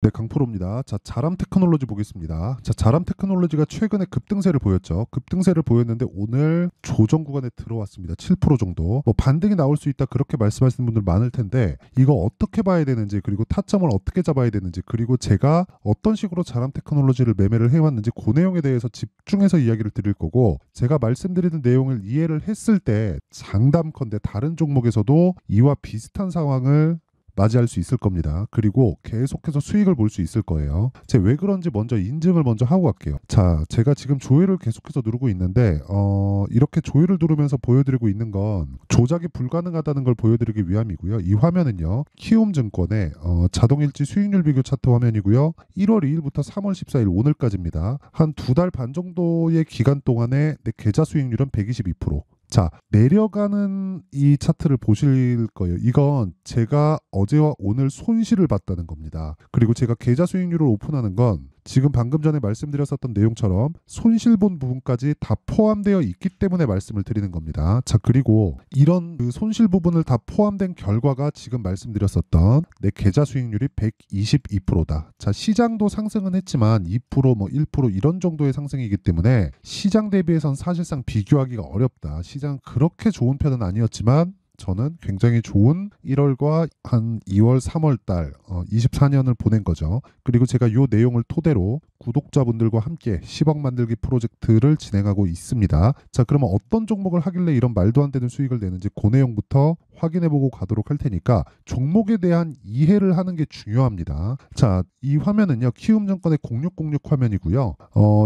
네, 강프로입니다. 자, 자람 테크놀로지 보겠습니다. 자, 자람 테크놀로지가 최근에 급등세를 보였죠. 급등세를 보였는데 오늘 조정 구간에 들어왔습니다. 7% 정도. 뭐 반등이 나올 수 있다 그렇게 말씀하시는 분들 많을 텐데 이거 어떻게 봐야 되는지 그리고 타점을 어떻게 잡아야 되는지 그리고 제가 어떤 식으로 자람 테크놀로지를 매매를 해왔는지 그 내용에 대해서 집중해서 이야기를 드릴 거고 제가 말씀드리는 내용을 이해를 했을 때 장담컨대 다른 종목에서도 이와 비슷한 상황을 맞이할 수 있을 겁니다. 그리고 계속해서 수익을 볼 수 있을 거예요. 제가 왜 그런지 먼저 인증을 먼저 하고 갈게요. 자, 제가 지금 조회를 계속해서 누르고 있는데 이렇게 조회를 누르면서 보여드리고 있는 건 조작이 불가능하다는 걸 보여드리기 위함이고요. 이 화면은요. 키움증권의 자동일지 수익률 비교 차트 화면이고요. 1월 2일부터 3월 14일 오늘까지입니다. 한 두 달 반 정도의 기간 동안에 내 계좌 수익률은 122%. 자, 내려가는 이 차트를 보실 거예요. 이건 제가 어제와 오늘 손실을 봤다는 겁니다. 그리고 제가 계좌 수익률을 오픈하는 건 지금 방금 전에 말씀드렸었던 내용처럼 손실 본 부분까지 다 포함되어 있기 때문에 말씀을 드리는 겁니다. 자, 그리고 이런 그 손실 부분을 다 포함된 결과가 지금 말씀드렸었던 내 계좌 수익률이 122%다. 자, 시장도 상승은 했지만 2%뭐 1% 이런 정도의 상승이기 때문에 시장 대비해선 사실상 비교하기가 어렵다. 시장 그렇게 좋은 편은 아니었지만 저는 굉장히 좋은 1월과 한 2월, 3월 달 24년을 보낸 거죠. 그리고 제가 이 내용을 토대로 구독자분들과 함께 10억 만들기 프로젝트를 진행하고 있습니다. 자, 그러면 어떤 종목을 하길래 이런 말도 안 되는 수익을 내는지 그 내용부터 확인해보고 가도록 할 테니까 종목에 대한 이해를 하는 게 중요합니다. 자, 이 화면은요. 키움증권의 0606 화면이고요.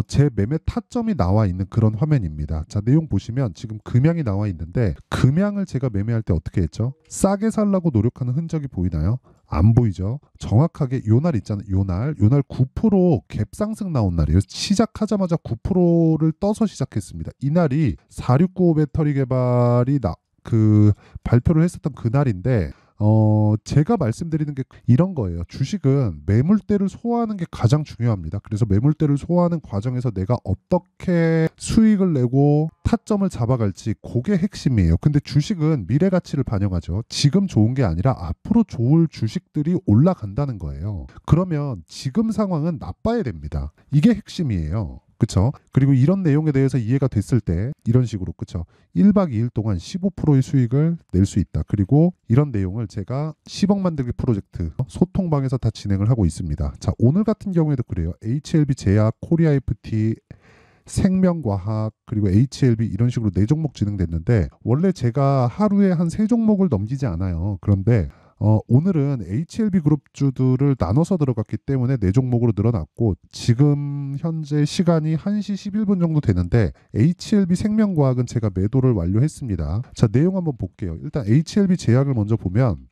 제 매매 타점이 나와 있는 그런 화면입니다. 자, 내용 보시면 지금 금양이 나와 있는데 금양을 제가 매매할 때 어떻게 했죠? 싸게 살라고 노력하는 흔적이 보이나요? 안 보이죠? 정확하게 요 날 있잖아요. 요날 9% 갭상승 나온 날이에요. 시작하자마자 9%를 떠서 시작했습니다. 이날이 4695 배터리 개발이 그 발표를 했었던 그날인데 제가 말씀드리는 게 이런 거예요. 주식은 매물대를 소화하는 게 가장 중요합니다. 그래서 매물대를 소화하는 과정에서 내가 어떻게 수익을 내고 타점을 잡아갈지 그게 핵심이에요. 근데 주식은 미래 가치를 반영하죠. 지금 좋은 게 아니라 앞으로 좋을 주식들이 올라간다는 거예요. 그러면 지금 상황은 나빠야 됩니다. 이게 핵심이에요. 그쵸? 그리고 이런 내용에 대해서 이해가 됐을 때 이런 식으로 그쵸? 1박 2일 동안 15%의 수익을 낼 수 있다. 그리고 이런 내용을 제가 10억 만들기 프로젝트 소통방에서 다 진행을 하고 있습니다. 자, 오늘 같은 경우에도 그래요. HLB 제약, 코리아 FT, 생명과학 그리고 HLB 이런 식으로 네 종목 진행됐는데 원래 제가 하루에 한 세 종목을 넘기지 않아요. 그런데 오늘은 HLB 그룹주들을 나눠서 들어갔기 때문에 네 종목으로 늘어났고 지금 현재 시간이 1시 11분 정도 되는데 HLB 생명과학은 제가 매도를 완료했습니다. 자, 내용 한번 볼게요. 일단 HLB 제약을 먼저 보면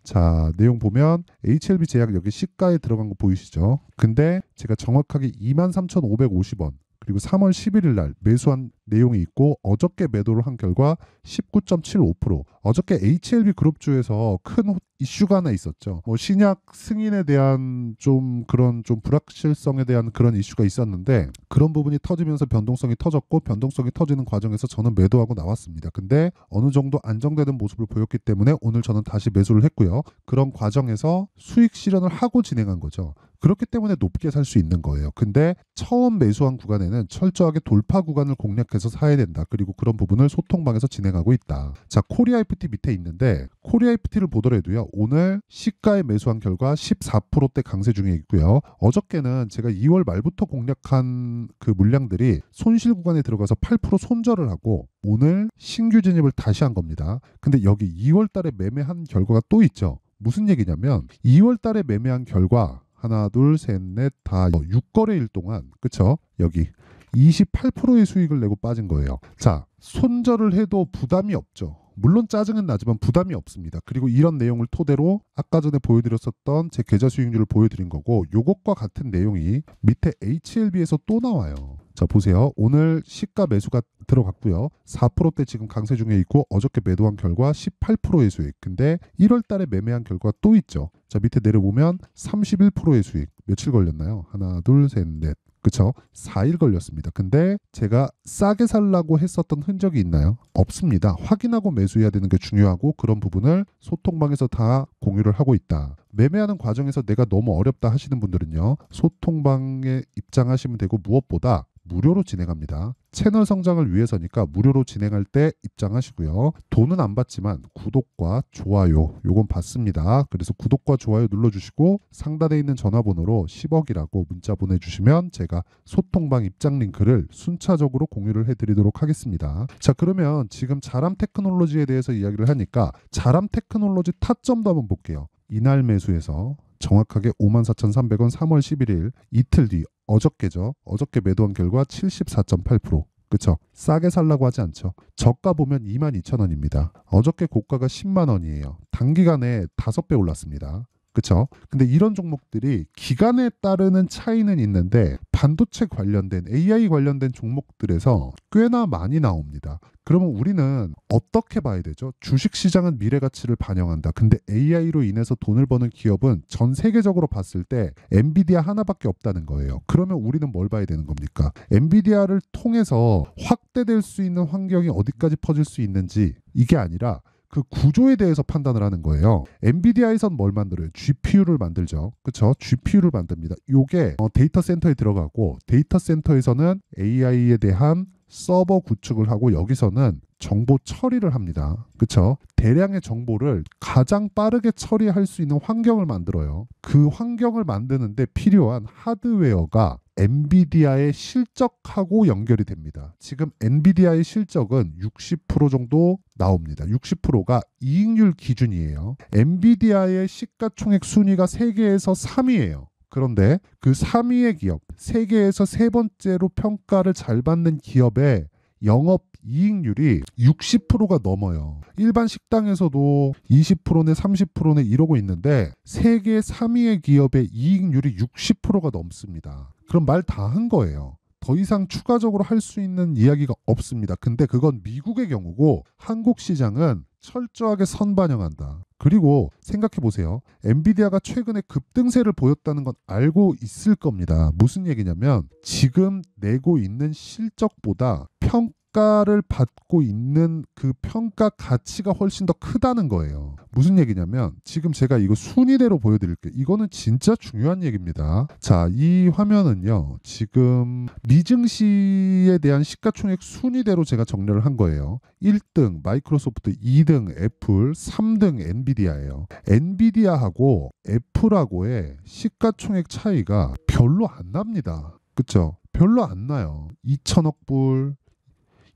자, 내용 보면 HLB 제약 여기 시가에 들어간 거 보이시죠? 근데 제가 정확하게 23,550원 그리고 3월 11일 날 매수한 내용이 있고 어저께 매도를 한 결과 19.75%. 어저께 HLB 그룹주에서 큰 이슈가 하나 있었죠. 뭐 신약 승인에 대한 좀 그런 좀 불확실성에 대한 그런 이슈가 있었는데 그런 부분이 터지면서 변동성이 터졌고 변동성이 터지는 과정에서 저는 매도하고 나왔습니다. 근데 어느 정도 안정되는 모습을 보였기 때문에 오늘 저는 다시 매수를 했고요. 그런 과정에서 수익 실현을 하고 진행한 거죠. 그렇기 때문에 높게 살 수 있는 거예요. 근데 처음 매수한 구간에는 철저하게 돌파 구간을 공략해서 사야 된다. 그리고 그런 부분을 소통방에서 진행하고 있다. 자, 코리아 FT 밑에 있는데 코리아 FT를 보더라도요. 오늘 시가에 매수한 결과 14%대 강세 중에 있고요. 어저께는 제가 2월 말부터 공략한 그 물량들이 손실 구간에 들어가서 8% 손절을 하고 오늘 신규 진입을 다시 한 겁니다. 근데 여기 2월 달에 매매한 결과가 또 있죠. 무슨 얘기냐면 2월 달에 매매한 결과 하나, 둘, 셋, 넷, 다 6거래일 동안 그쵸? 여기 28%의 수익을 내고 빠진 거예요. 자, 손절을 해도 부담이 없죠. 물론 짜증은 나지만 부담이 없습니다. 그리고 이런 내용을 토대로 아까 전에 보여드렸었던 제 계좌 수익률을 보여드린 거고 요것과 같은 내용이 밑에 HLB에서 또 나와요. 자, 보세요. 오늘 시가 매수가 들어갔고요. 4%대 지금 강세 중에 있고 어저께 매도한 결과 18%의 수익. 근데 1월 달에 매매한 결과 또 있죠. 자, 밑에 내려보면 31%의 수익. 며칠 걸렸나요? 하나, 둘, 셋, 넷. 그쵸? 4일 걸렸습니다. 근데 제가 싸게 살라고 했었던 흔적이 있나요? 없습니다. 확인하고 매수해야 되는 게 중요하고 그런 부분을 소통방에서 다 공유를 하고 있다. 매매하는 과정에서 내가 너무 어렵다 하시는 분들은요. 소통방에 입장하시면 되고 무엇보다 무료로 진행합니다. 채널 성장을 위해서니까 무료로 진행할 때 입장하시고요. 돈은 안 받지만 구독과 좋아요 요건 받습니다. 그래서 구독과 좋아요 눌러주시고 상단에 있는 전화번호로 10억이라고 문자 보내주시면 제가 소통방 입장 링크를 순차적으로 공유를 해드리도록 하겠습니다. 자, 그러면 지금 자람 테크놀로지에 대해서 이야기를 하니까 자람 테크놀로지 타점도 한번 볼게요. 이날 매수해서 정확하게 54,300원 3월 11일 이틀 뒤 어저께죠. 어저께 매도한 결과 74.8%. 그쵸? 싸게 살라고 하지 않죠. 저가 보면 22,000원입니다. 어저께 고가가 10만 원이에요. 단기간에 5배 올랐습니다. 그쵸? 근데 이런 종목들이 기간에 따르는 차이는 있는데 반도체 관련된 AI 관련된 종목들에서 꽤나 많이 나옵니다. 그러면 우리는 어떻게 봐야 되죠? 주식시장은 미래가치를 반영한다. 근데 AI로 인해서 돈을 버는 기업은 전 세계적으로 봤을 때 엔비디아 하나밖에 없다는 거예요. 그러면 우리는 뭘 봐야 되는 겁니까? 엔비디아를 통해서 확대될 수 있는 환경이 어디까지 퍼질 수 있는지 이게 아니라 그 구조에 대해서 판단을 하는 거예요. 엔비디아에선 뭘 만들어요? GPU를 만들죠. 그쵸? GPU를 만듭니다. 요게 데이터 센터에 들어가고 데이터 센터에서는 AI에 대한 서버 구축을 하고 여기서는 정보 처리를 합니다. 그쵸? 대량의 정보를 가장 빠르게 처리할 수 있는 환경을 만들어요. 그 환경을 만드는데 필요한 하드웨어가 엔비디아의 실적하고 연결이 됩니다. 지금 엔비디아의 실적은 60% 정도 나옵니다. 60%가 이익률 기준이에요. 엔비디아의 시가총액 순위가 세계에서 3위예요. 그런데 그 3위의 기업, 세계에서 세 번째로 평가를 잘 받는 기업의 영업 이익률이 60%가 넘어요. 일반 식당에서도 20%네 30%네 이러고 있는데 세계 3위의 기업의 이익률이 60%가 넘습니다. 그럼 말 다 한 거예요. 더 이상 추가적으로 할 수 있는 이야기가 없습니다. 근데 그건 미국의 경우고 한국 시장은 철저하게 선반영한다. 그리고 생각해 보세요. 엔비디아가 최근에 급등세를 보였다는 건 알고 있을 겁니다. 무슨 얘기냐면 지금 내고 있는 실적보다 평가를 받고 있는 그 평가 가치가 훨씬 더 크다는 거예요. 무슨 얘기냐면 지금 제가 이거 순위대로 보여드릴게요. 이거는 진짜 중요한 얘기입니다. 자, 이 화면은요. 지금 미증시에 대한 시가총액 순위대로 제가 정리를 한 거예요. 1등 마이크로소프트, 2등 애플, 3등 엔비디아예요. 엔비디아하고 애플하고의 시가총액 차이가 별로 안 납니다. 그쵸? 별로 안 나요. 2천억 불,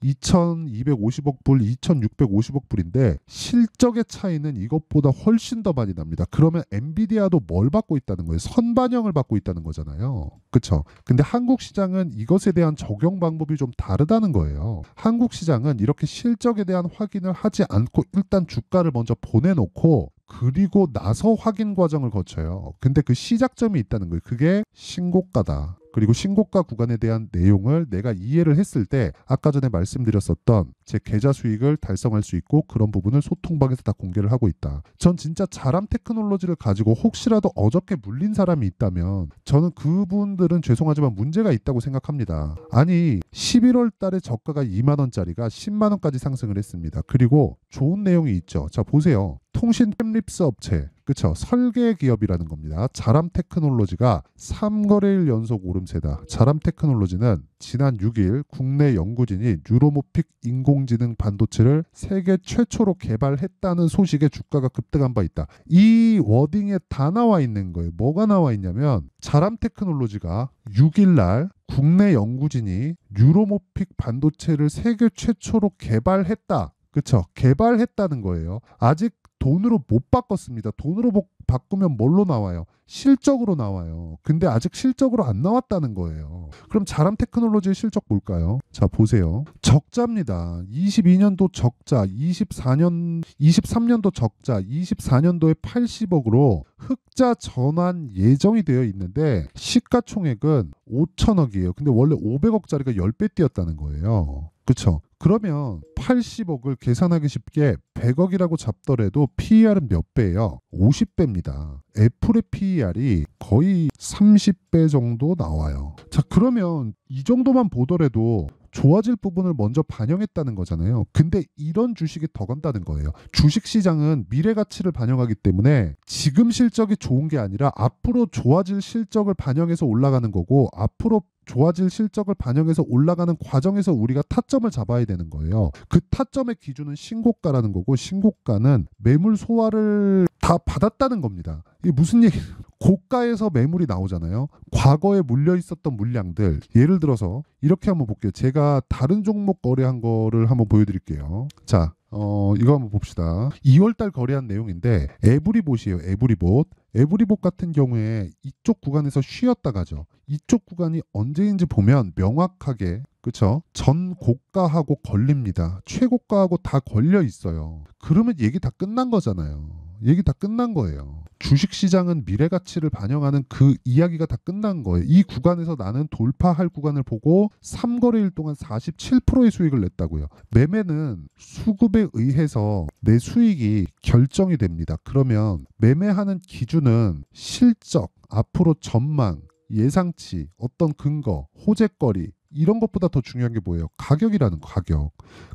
2,250억 불, 2,650억 불인데 실적의 차이는 이것보다 훨씬 더 많이 납니다. 그러면 엔비디아도 뭘 받고 있다는 거예요? 선반영을 받고 있다는 거잖아요. 그렇죠? 근데 한국 시장은 이것에 대한 적용 방법이 좀 다르다는 거예요. 한국 시장은 이렇게 실적에 대한 확인을 하지 않고 일단 주가를 먼저 보내놓고 그리고 나서 확인 과정을 거쳐요. 근데 그 시작점이 있다는 거예요. 그게 신고가다. 그리고 신고가 구간에 대한 내용을 내가 이해를 했을 때 아까 전에 말씀드렸었던 제 계좌 수익을 달성할 수 있고 그런 부분을 소통방에서 다 공개를 하고 있다. 전 진짜 자람 테크놀로지를 가지고 혹시라도 어저께 물린 사람이 있다면 저는 그분들은 죄송하지만 문제가 있다고 생각합니다. 아니 11월 달에 저가가 2만 원짜리가 10만 원까지 상승을 했습니다. 그리고 좋은 내용이 있죠. 자, 보세요. 통신 템립스 업체, 그쵸? 설계 기업이라는 겁니다. 자람 테크놀로지가 3거래일 연속 오름세다. 자람 테크놀로지는 지난 6일 국내 연구진이 뉴로모픽 인공지능 반도체를 세계 최초로 개발했다는 소식에 주가가 급등한 바 있다. 이 워딩에 다 나와 있는 거예요. 뭐가 나와 있냐면 자람 테크놀로지가 6일 날 국내 연구진이 뉴로모픽 반도체를 세계 최초로 개발했다. 그쵸? 개발했다는 거예요. 아직 돈으로 못 바꿨습니다. 돈으로 바꾸면 뭘로 나와요? 실적으로 나와요. 근데 아직 실적으로 안 나왔다는 거예요. 그럼 자람 테크놀로지의 실적 뭘까요? 자, 보세요. 적자입니다. 22년도 적자, 23년도 적자, 24년도에 80억으로 흑자 전환 예정이 되어 있는데 시가총액은 5천억이에요. 근데 원래 500억짜리가 10배 뛰었다는 거예요. 그쵸? 그러면 80억을 계산하기 쉽게 100억이라고 잡더라도 PER은 몇 배예요? 50배입니다. 애플의 PER PER이 거의 30배 정도 나와요. 자, 그러면 이 정도만 보더라도 좋아질 부분을 먼저 반영했다는 거잖아요. 근데 이런 주식이 더 간다는 거예요. 주식시장은 미래 가치를 반영하기 때문에 지금 실적이 좋은 게 아니라 앞으로 좋아질 실적을 반영해서 올라가는 거고, 앞으로 좋아질 실적을 반영해서 올라가는 과정에서 우리가 타점을 잡아야 되는 거예요. 그 타점의 기준은 신고가라는 거고, 신고가는 매물 소화를 다 받았다는 겁니다. 이게 무슨 얘기? 고가에서 매물이 나오잖아요. 과거에 물려 있었던 물량들, 예를 들어서 이렇게 한번 볼게요. 제가 다른 종목 거래한 거를 한번 보여드릴게요. 자, 이거 한번 봅시다. 2월달 거래한 내용인데 에브리봇이에요. 에브리봇. 에브리봇 같은 경우에 이쪽 구간에서 쉬었다가죠. 이쪽 구간이 언제인지 보면 명확하게, 그쵸? 전 고가하고 걸립니다. 최고가하고 다 걸려 있어요. 그러면 얘기 다 끝난 거잖아요. 얘기 다 끝난 거예요. 주식시장은 미래 가치를 반영하는 그 이야기가 다 끝난 거예요. 이 구간에서 나는 돌파할 구간을 보고 3거래일 동안 47%의 수익을 냈다고요. 매매는 수급에 의해서 내 수익이 결정이 됩니다. 그러면 매매하는 기준은 실적, 앞으로 전망, 예상치, 어떤 근거, 호재거리, 이런 것보다 더 중요한 게 뭐예요? 가격이라는 거, 가격.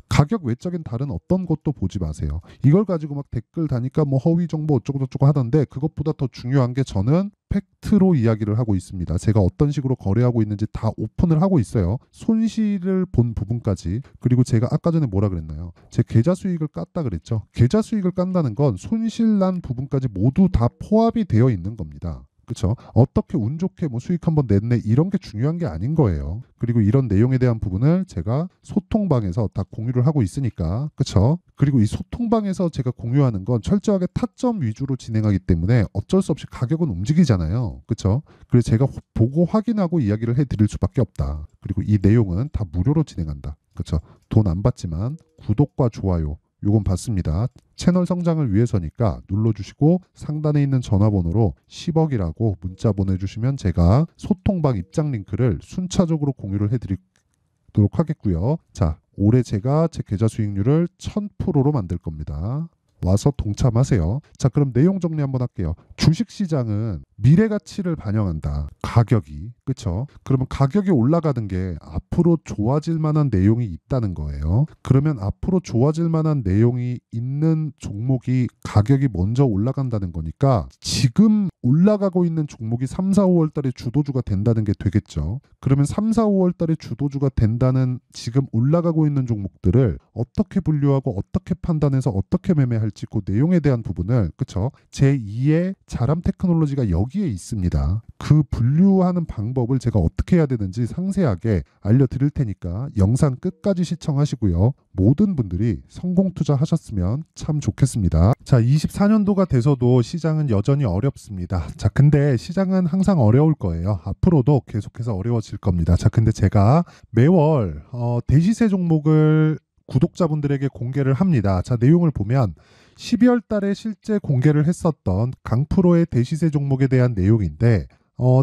가격 외적인 다른 어떤 것도 보지 마세요. 이걸 가지고 막 댓글 다니까 뭐 허위 정보 어쩌고저쩌고 하던데, 그것보다 더 중요한 게 저는 팩트로 이야기를 하고 있습니다. 제가 어떤 식으로 거래하고 있는지 다 오픈을 하고 있어요. 손실을 본 부분까지. 그리고 제가 아까 전에 뭐라 그랬나요? 제 계좌 수익을 깠다 그랬죠. 계좌 수익을 깐다는 건 손실 난 부분까지 모두 다 포함이 되어 있는 겁니다. 그렇죠? 어떻게 운 좋게 뭐 수익 한번 냈네, 이런 게 중요한 게 아닌 거예요. 그리고 이런 내용에 대한 부분을 제가 소통방에서 다 공유를 하고 있으니까, 그렇죠? 그리고 이 소통방에서 제가 공유하는 건 철저하게 타점 위주로 진행하기 때문에 어쩔 수 없이 가격은 움직이잖아요. 그렇죠? 그래서 제가 보고 확인하고 이야기를 해드릴 수밖에 없다. 그리고 이 내용은 다 무료로 진행한다. 그렇죠? 돈 안 받지만 구독과 좋아요, 요건 받습니다. 채널 성장을 위해서니까 눌러주시고 상단에 있는 전화번호로 10억이라고 문자 보내주시면 제가 소통방 입장 링크를 순차적으로 공유를 해드리도록 하겠고요. 자, 올해 제가 제 계좌 수익률을 1000%로 만들 겁니다. 와서 동참하세요. 자, 그럼 내용 정리 한번 할게요. 주식시장은 미래 가치를 반영한다. 가격이. 그쵸? 그러면 가격이 올라가는 게 앞으로 좋아질 만한 내용이 있다는 거예요. 그러면 앞으로 좋아질 만한 내용이 있는 종목이 가격이 먼저 올라간다는 거니까 지금 올라가고 있는 종목이 3, 4, 5월 달에 주도주가 된다는 게 되겠죠. 그러면 3, 4, 5월 달에 주도주가 된다는 지금 올라가고 있는 종목들을 어떻게 분류하고 어떻게 판단해서 어떻게 매매할지 그 내용에 대한 부분을, 그쵸? 제2의 자람 테크놀로지가 여기에 있습니다. 그 분류하는 방법을 제가 어떻게 해야 되는지 상세하게 알려드릴 테니까 영상 끝까지 시청하시고요. 모든 분들이 성공 투자하셨으면 참 좋겠습니다. 자, 24년도가 돼서도 시장은 여전히 어렵습니다. 자, 근데 시장은 항상 어려울 거예요. 앞으로도 계속해서 어려워질 겁니다. 자, 근데 제가 매월 대시세 종목을 구독자분들에게 공개를 합니다. 자, 내용을 보면 12월 달에 실제 공개를 했었던 강프로의 대시세 종목에 대한 내용인데,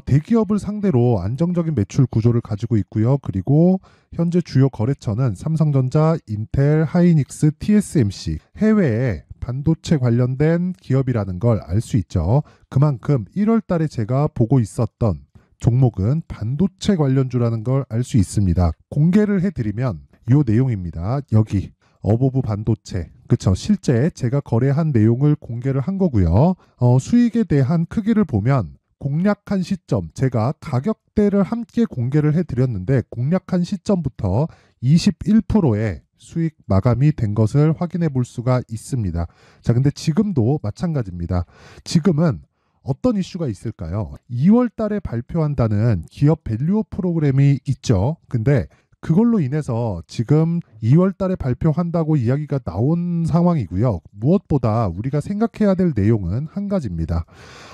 대기업을 상대로 안정적인 매출 구조를 가지고 있고요. 그리고 현재 주요 거래처는 삼성전자, 인텔, 하이닉스, TSMC, 해외에 반도체 관련된 기업이라는 걸 알 수 있죠. 그만큼 1월 달에 제가 보고 있었던 종목은 반도체 관련주라는 걸 알 수 있습니다. 공개를 해드리면 이 내용입니다. 여기 어보브 반도체, 그쵸? 실제 제가 거래한 내용을 공개를 한 거고요. 수익에 대한 크기를 보면 공략한 시점, 제가 가격대를 함께 공개를 해드렸는데 공략한 시점부터 21%의 수익 마감이 된 것을 확인해 볼 수가 있습니다. 자, 근데 지금도 마찬가지입니다. 지금은 어떤 이슈가 있을까요? 2월 달에 발표한다는 기업 밸류업 프로그램이 있죠. 근데 그걸로 인해서 지금 2월 달에 발표한다고 이야기가 나온 상황이고요. 무엇보다 우리가 생각해야 될 내용은 한 가지입니다.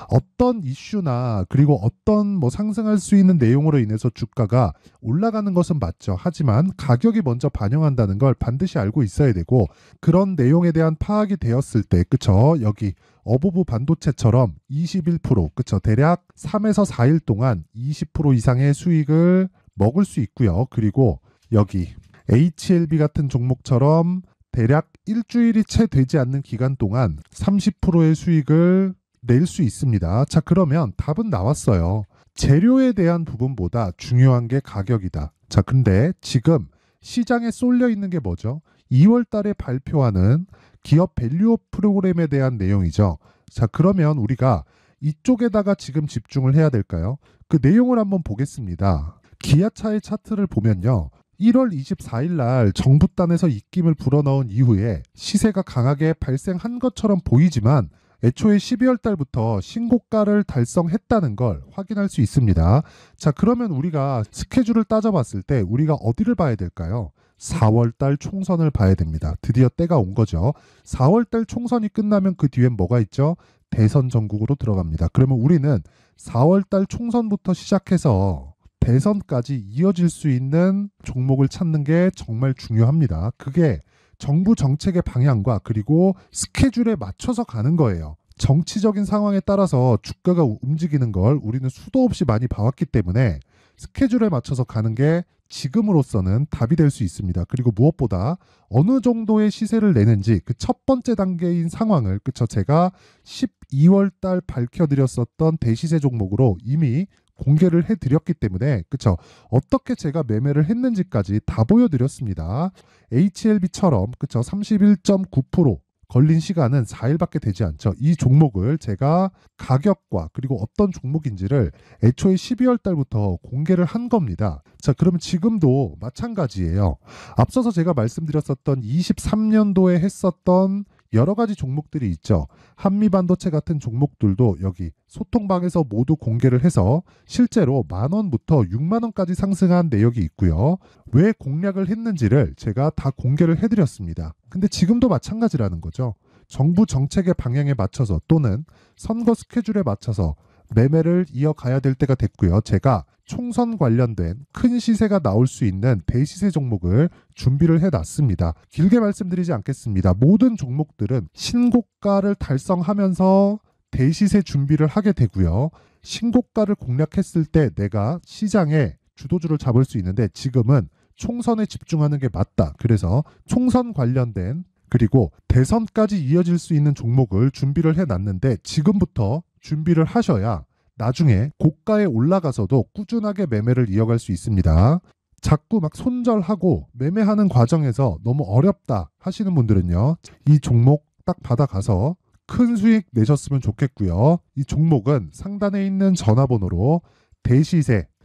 어떤 이슈나 그리고 어떤 뭐 상승할 수 있는 내용으로 인해서 주가가 올라가는 것은 맞죠. 하지만 가격이 먼저 반영한다는 걸 반드시 알고 있어야 되고, 그런 내용에 대한 파악이 되었을 때, 그쵸? 여기 어보브 반도체처럼 21%, 그쵸? 대략 3에서 4일 동안 20% 이상의 수익을 먹을 수 있고요. 그리고 여기 HLB 같은 종목처럼 대략 일주일이 채 되지 않는 기간 동안 30%의 수익을 낼 수 있습니다. 자, 그러면 답은 나왔어요. 재료에 대한 부분보다 중요한 게 가격이다. 자, 근데 지금 시장에 쏠려 있는 게 뭐죠? 2월 달에 발표하는 기업 밸류업 프로그램에 대한 내용이죠. 자, 그러면 우리가 이쪽에다가 지금 집중을 해야 될까요? 그 내용을 한번 보겠습니다. 기아차의 차트를 보면요. 1월 24일 날 정부단에서 입김을 불어넣은 이후에 시세가 강하게 발생한 것처럼 보이지만 애초에 12월 달부터 신고가를 달성했다는 걸 확인할 수 있습니다. 자, 그러면 우리가 스케줄을 따져봤을 때 우리가 어디를 봐야 될까요? 4월 달 총선을 봐야 됩니다. 드디어 때가 온 거죠. 4월 달 총선이 끝나면 그 뒤엔 뭐가 있죠? 대선 전국으로 들어갑니다. 그러면 우리는 4월 달 총선부터 시작해서 대선까지 이어질 수 있는 종목을 찾는 게 정말 중요합니다. 그게 정부 정책의 방향과 그리고 스케줄에 맞춰서 가는 거예요. 정치적인 상황에 따라서 주가가 움직이는 걸 우리는 수도 없이 많이 봐왔기 때문에 스케줄에 맞춰서 가는 게 지금으로서는 답이 될 수 있습니다. 그리고 무엇보다 어느 정도의 시세를 내는지 그 첫 번째 단계인 상황을 그쵸 제가 12월 달 밝혀드렸었던 대시세 종목으로 이미 공개를 해드렸기 때문에 그쵸 어떻게 제가 매매를 했는지까지 다 보여드렸습니다. HLB처럼 그쵸 31.9% 걸린 시간은 4일밖에 되지 않죠. 이 종목을 제가 가격과 그리고 어떤 종목인지를 애초에 12월 달부터 공개를 한 겁니다. 자, 그러면 지금도 마찬가지예요. 앞서서 제가 말씀드렸었던 23년도에 했었던 여러 가지 종목들이 있죠. 한미반도체 같은 종목들도 여기 소통방에서 모두 공개를 해서 실제로 10,000원부터 60,000원까지 상승한 내역이 있고요. 왜 공략을 했는지를 제가 다 공개를 해드렸습니다. 근데 지금도 마찬가지라는 거죠. 정부 정책의 방향에 맞춰서 또는 선거 스케줄에 맞춰서 매매를 이어가야 될 때가 됐고요. 제가 총선 관련된 큰 시세가 나올 수 있는 대시세 종목을 준비를 해놨습니다. 길게 말씀드리지 않겠습니다. 모든 종목들은 신고가를 달성하면서 대시세 준비를 하게 되고요. 신고가를 공략했을 때 내가 시장에 주도주를 잡을 수 있는데 지금은 총선에 집중하는 게 맞다. 그래서 총선 관련된 그리고 대선까지 이어질 수 있는 종목을 준비를 해놨는데 지금부터 준비를 하셔야 나중에 고가에 올라가서도 꾸준하게 매매를 이어갈 수 있습니다. 자꾸 막 손절하고 매매하는 과정에서 너무 어렵다 하시는 분들은요. 이 종목 딱 받아가서 큰 수익 내셨으면 좋겠고요. 이 종목은 상단에 있는 전화번호로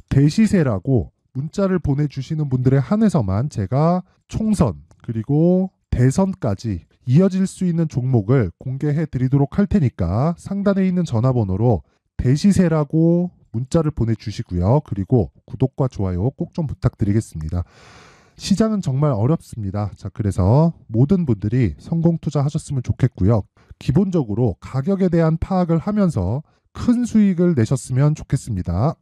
대시세라고 문자를 보내주시는 분들에 한해서만 제가 총선 그리고 대선까지 이어질 수 있는 종목을 공개해 드리도록 할 테니까 상단에 있는 전화번호로 대시세라고 문자를 보내주시고요. 그리고 구독과 좋아요 꼭 좀 부탁드리겠습니다. 시장은 정말 어렵습니다. 자, 그래서 모든 분들이 성공 투자하셨으면 좋겠고요. 기본적으로 가격에 대한 파악을 하면서 큰 수익을 내셨으면 좋겠습니다.